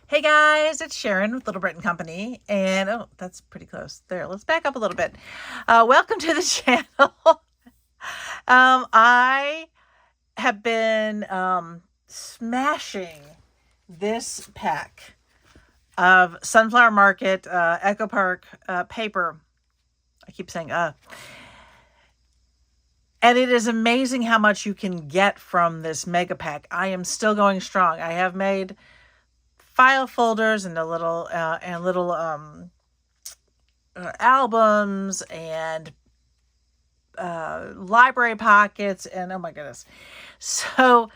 Hey guys, it's Sharon with Little Britain Company, and oh, that's pretty close. There, let's back up a little bit. Welcome to the channel. I have been smashing this pack of Sunflower Market Echo Park paper. I keep saying and it is amazing how much you can get from this mega pack. I am still going strong. I have made file folders and little albums and library pockets, and oh my goodness. So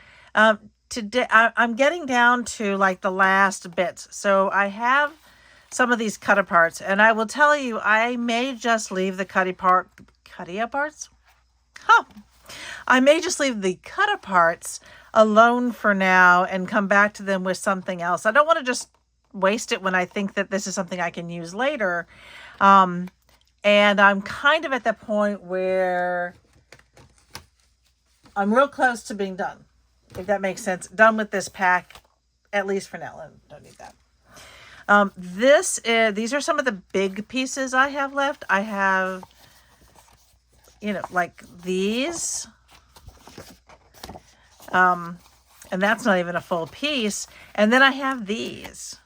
today I'm getting down to like the last bits. So I have some of these cut aparts, and I will tell you, I may just leave the cutty aparts. Huh. I may just leave the cut aparts alone for now and come back to them with something else. I don't want to just waste it when I think that this is something I can use later. And I'm kind of at the point where I'm real close to being done, if that makes sense. Done with this pack, at least for now. I don't need that. These are some of the big pieces I have left. I have, like these. And that's not even a full piece. And then I have these.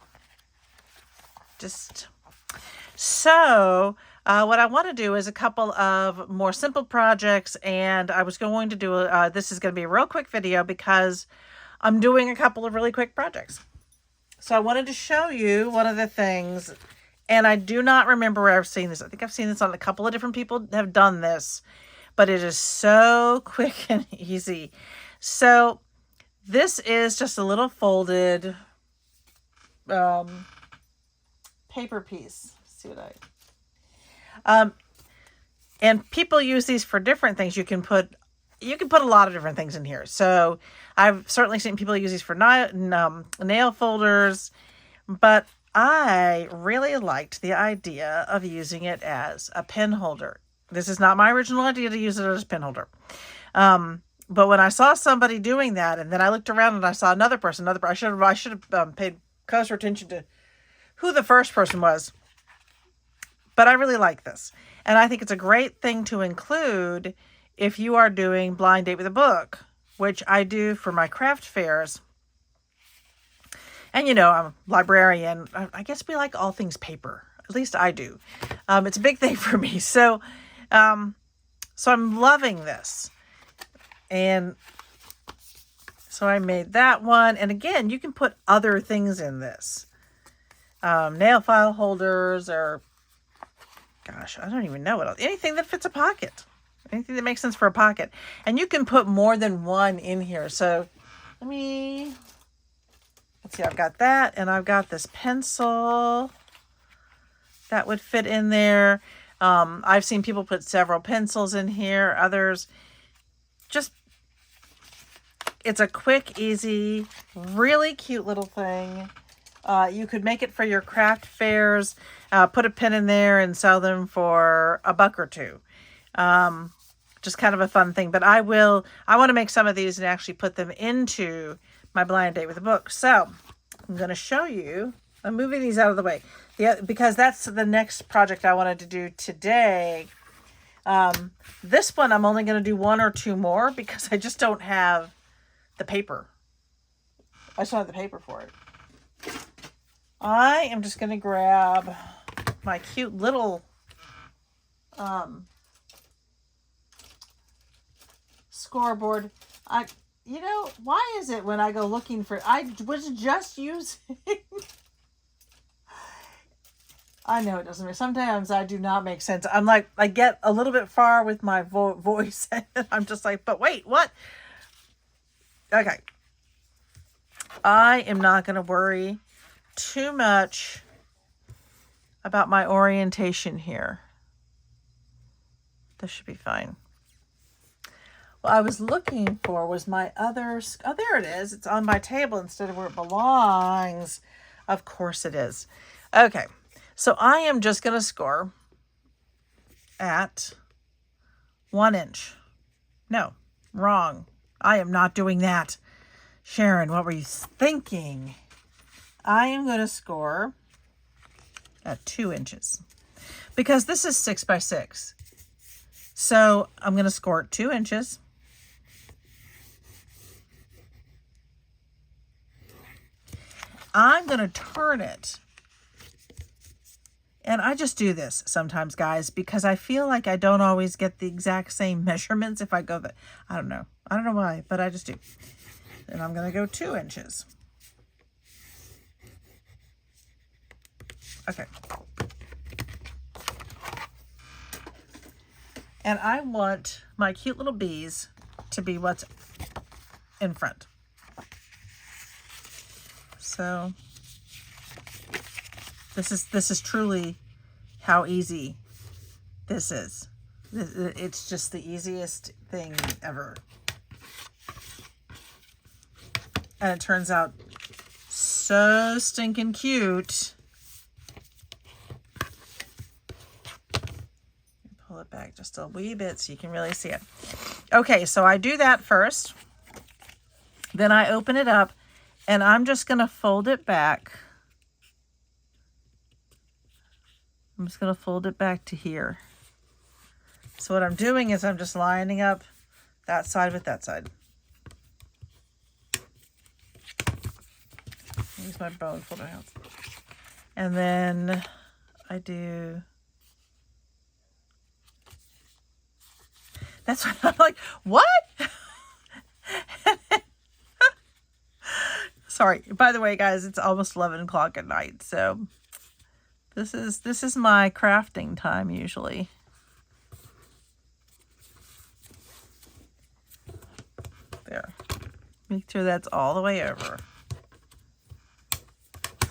So what I want to do is a couple of more simple projects, and I was going to do, this is going to be a real quick video because I'm doing a couple of really quick projects. So I wanted to show you one of the things, and I do not remember where I've seen this. I think I've seen this on a couple of different people have done this, but it is so quick and easy. So this is just a little folded paper piece. Let's see what and people use these for different things. You can put a lot of different things in here. So I've certainly seen people use these for nail folders, but I really liked the idea of using it as a pen holder. This is not my original idea to use it as a pen holder. But when I saw somebody doing that, and then I looked around and I saw another person, I should have paid closer attention to who the first person was. But I really like this. And I think it's a great thing to include if you are doing blind date with a book, which I do for my craft fairs. And I'm a librarian. I guess we like all things paper. At least I do. It's a big thing for me. So I'm loving this. And so I made that one. And again, you can put other things in this. Nail file holders, or gosh, I don't even know what else. Anything that fits a pocket. Anything that makes sense for a pocket. And you can put more than one in here. So let's see, I've got that, and I've got this pencil that would fit in there. I've seen people put several pencils in here. Others it's a quick, easy, really cute little thing. You could make it for your craft fairs, put a pen in there and sell them for $1 or $2. Just kind of a fun thing. But I want to make some of these and actually put them into my blind date with a book. So I'm going to show you. I'm moving these out of the way because that's the next project I wanted to do today. This one I'm only going to do 1 or 2 more because I just don't have the paper. I just don't have the paper for it. I am just going to grab my cute little scoreboard. Why is it when I go looking for, I was just using, I know it doesn't make, sometimes I do not make sense. I'm like, I get a little bit far with my voice and I'm just like, but wait, what? Okay. I am not going to worry too much about my orientation here. This should be fine. What I was looking for was my other, oh, there it is. It's on my table instead of where it belongs. Of course it is. Okay. So I am just going to score at 1 inch. No, wrong. I am not doing that. Sharon, what were you thinking? I am going to score at 2 inches because this is 6 by 6. So I'm going to score at 2 inches. I'm going to turn it. And I just do this sometimes, guys, because I feel like I don't always get the exact same measurements if I go that. I don't know. I don't know why, but I just do. And I'm going to go 2 inches. Okay. And I want my cute little bees to be what's in front. So this is truly how easy this is. It's just the easiest thing ever. And it turns out so stinking cute. Pull it back just a wee bit so you can really see it. Okay, so I do that first. Then I open it up and I'm just going to fold it back. I'm just going to fold it back to here. So what I'm doing is I'm just lining up that side with that side. Use my bone folder out. And then I do... That's what I'm like, what? Sorry. By the way, guys, it's almost 11 o'clock at night, so this is my crafting time usually. There. Make sure that's all the way over.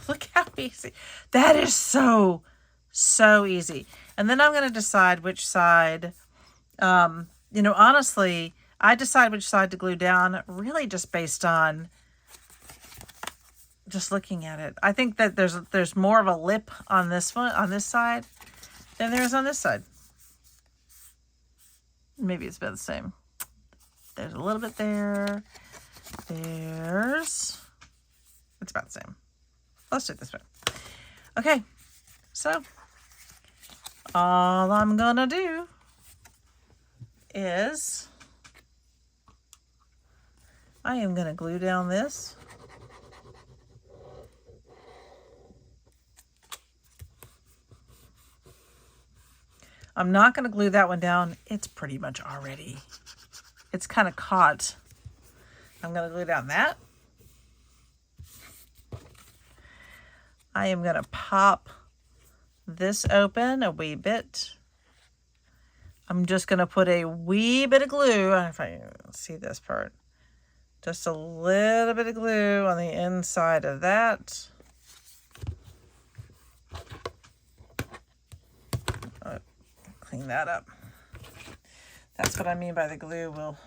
Look how easy. That is so easy. And then I'm going to decide which side, you know, honestly, I decide which side to glue down really just based on just looking at it. I think that there's more of a lip on this one, on this side, than there is on this side. Maybe it's about the same. There's a little bit there. It's about the same. Let's do it this way. Okay, so all I'm gonna do is I am gonna glue down this. I'm not going to glue that one down. It's pretty much already. It's kind of caught. I'm going to glue down that. I am going to pop this open a wee bit. I'm just going to put a wee bit of glue. I don't know if I can see this part. Just a little bit of glue on the inside of that. Clean that up. That's what I mean by the glue will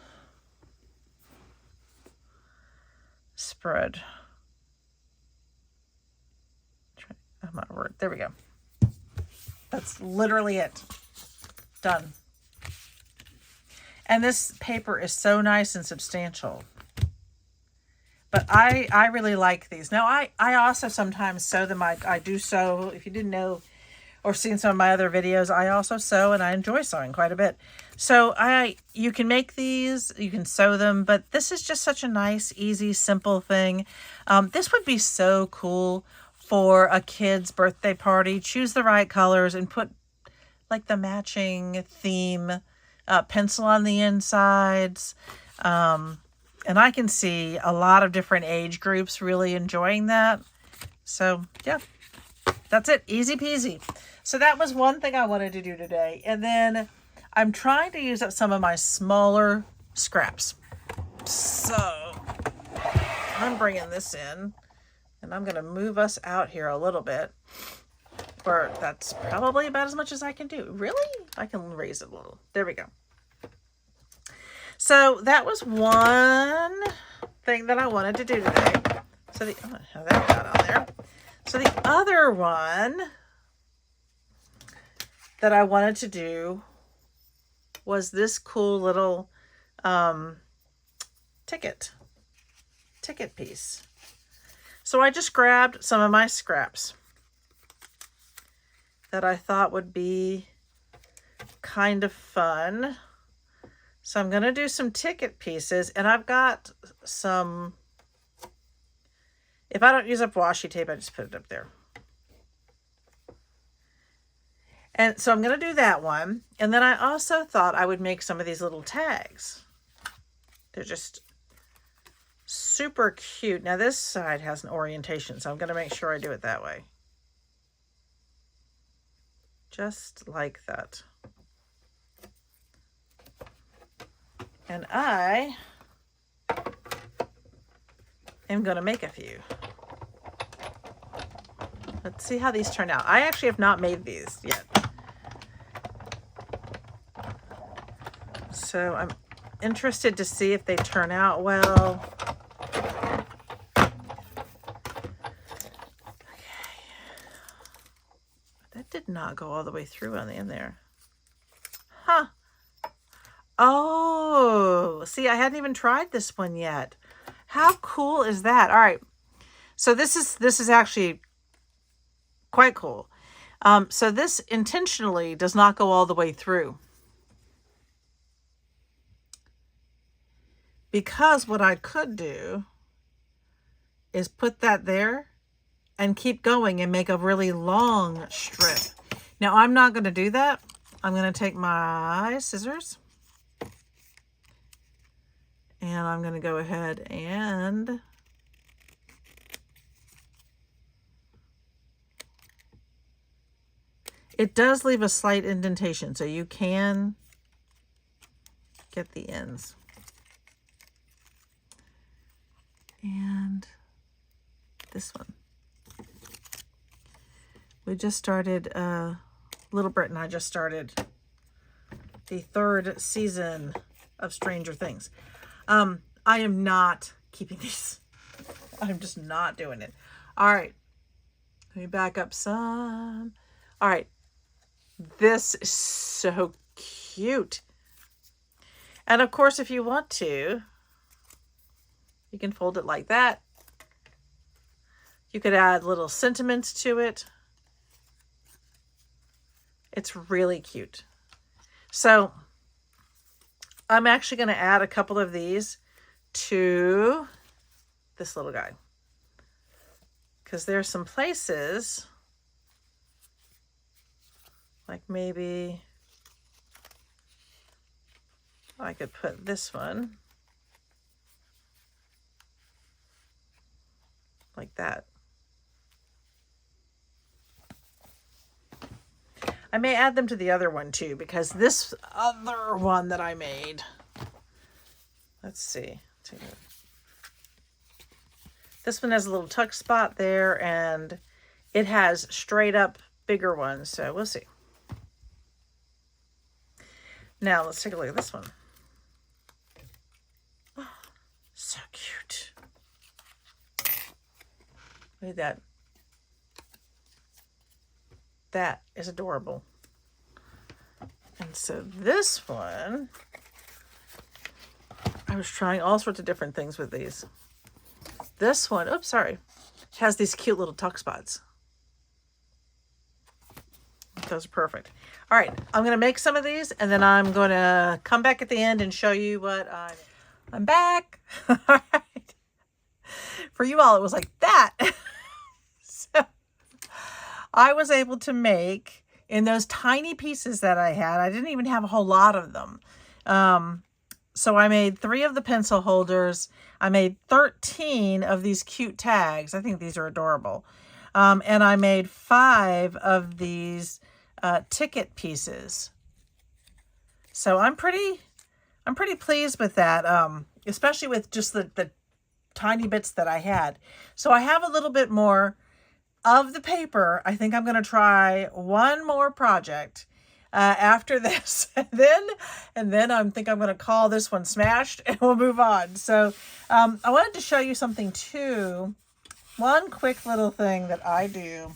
spread. I'm not word. There we go. That's literally it. Done. And this paper is so nice and substantial. But I really like these. Now, I also sometimes sew them. I do sew. If you didn't know or seen some of my other videos, I also sew, and I enjoy sewing quite a bit. So you can make these, you can sew them, but this is just such a nice, easy, simple thing. This would be so cool for a kid's birthday party. Choose the right colors and put like the matching theme pencil on the insides. And I can see a lot of different age groups really enjoying that. So yeah, that's it. Easy peasy. So that was one thing I wanted to do today. And then I'm trying to use up some of my smaller scraps. So I'm bringing this in and I'm going to move us out here a little bit. Or that's probably about as much as I can do. Really? I can raise it a little. There we go. So that was one thing that I wanted to do today. So I'm going to have that down on there. So the other one that I wanted to do was this cool little ticket piece. So I just grabbed some of my scraps that I thought would be kind of fun. So I'm going to do some ticket pieces, and I've got some, if I don't use up washi tape, I just put it up there. And so I'm going to do that one. And then I also thought I would make some of these little tags. They're just super cute. Now this side has an orientation, so I'm going to make sure I do it that way. Just like that. And I am going to make a few. Let's see how these turn out. I actually have not made these yet. So I'm interested to see if they turn out well. Okay. That did not go all the way through on the end there. Huh. Oh, see, I hadn't even tried this one yet. How cool is that? All right. So this is actually quite cool. So this intentionally does not go all the way through. Because what I could do is put that there and keep going and make a really long strip. Now I'm not going to do that. I'm going to take my scissors and I'm going to go ahead and it does leave a slight indentation, so you can get the ends. And this one. We just started, Little Brit and I just started the 3rd season of Stranger Things. I am not keeping these. I'm just not doing it. All right. Let me back up some. All right. This is so cute. And of course, if you want to, you can fold it like that. You could add little sentiments to it. It's really cute. So I'm actually going to add a couple of these to this little guy, because there's some places like maybe I could put this one like that. I may add them to the other one too, because this other one that I made, let's see. This one has a little tuck spot there, and it has straight up bigger ones, so we'll see. Now let's take a look at this one. Oh, so cute. Look at that. That is adorable. And so this one, I was trying all sorts of different things with these. This one, oops, sorry, has these cute little tuck spots. Those are perfect. All right, I'm going to make some of these, and then I'm going to come back at the end and show you what I'm back. All right. For you all, it was like that. So I was able to make, in those tiny pieces that I had, I didn't even have a whole lot of them. So I made 3 of the pencil holders. I made 13 of these cute tags. I think these are adorable. And I made 5 of these ticket pieces. So I'm pretty pleased with that, especially with just the tiny bits that I had. So I have a little bit more of the paper. I think I'm going to try one more project after this, and then I think I'm going to call this one smashed, and we'll move on. So I wanted to show you something too. One quick little thing that I do.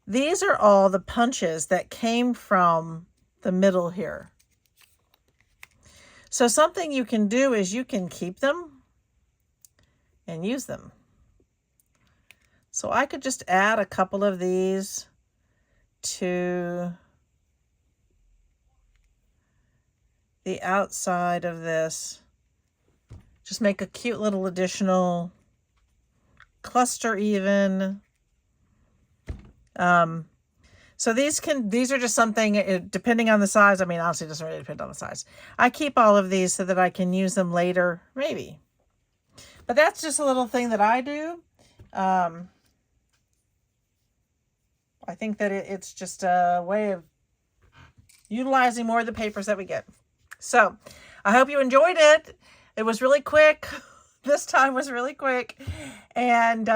These are all the punches that came from the middle here. So something you can do is you can keep them and use them. So I could just add a couple of these to the outside of this. Just make a cute little additional cluster even. So these are just something, depending on the size. I mean, honestly, it doesn't really depend on the size. I keep all of these so that I can use them later, maybe. But that's just a little thing that I do. I think that it's just a way of utilizing more of the papers that we get. So I hope you enjoyed it. It was really quick. This time was really quick. And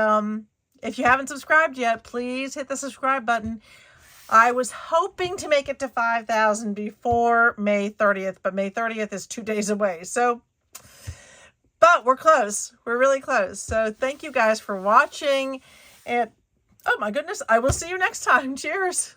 if you haven't subscribed yet, please hit the subscribe button. I was hoping to make it to 5,000 before May 30th, but May 30th is 2 days away. So, but we're close. We're really close. So thank you guys for watching. And oh my goodness, I will see you next time. Cheers.